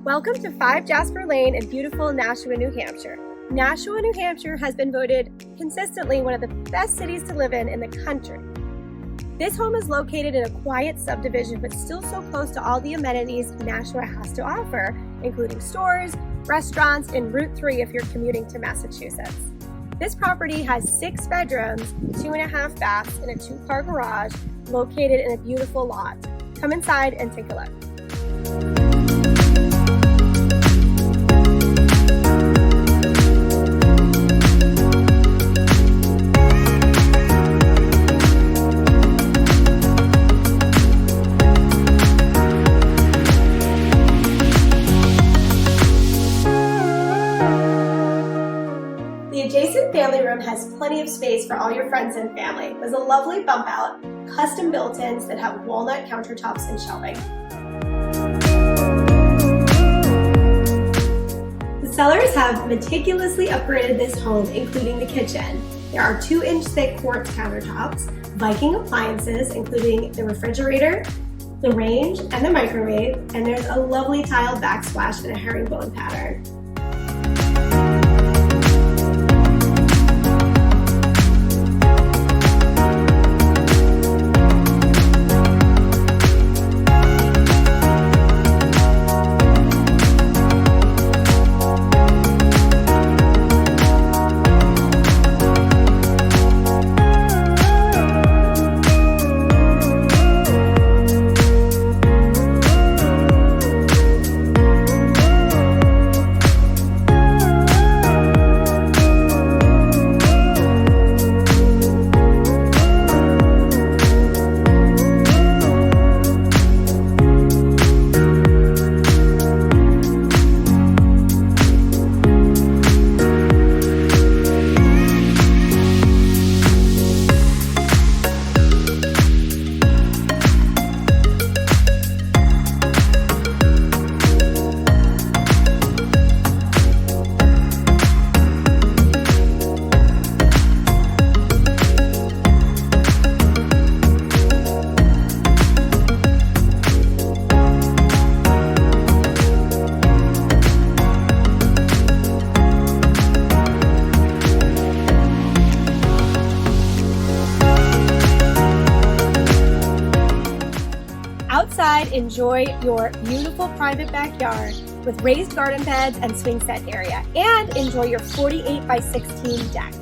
Welcome to 5 Jasper Lane in beautiful Nashua, New Hampshire. Nashua, New Hampshire has been voted consistently one of the best cities to live in the country. This home is located in a quiet subdivision, but still so close to all the amenities Nashua has to offer, including stores, restaurants, and Route 3 if you're commuting to Massachusetts. This property has 6 bedrooms, 2.5 baths, and a 2-car garage located in a beautiful lot. Come inside and take a look. The adjacent family room has plenty of space for all your friends and family. There's a lovely bump out, custom built-ins that have walnut countertops and shelving. The sellers have meticulously upgraded this home, including the kitchen. There are 2-inch thick quartz countertops, Viking appliances, including the refrigerator, the range, and the microwave, and there's a lovely tiled backsplash in a herringbone pattern. Outside, enjoy your beautiful private backyard with raised garden beds and swing set area, and enjoy your 48 by 16 deck.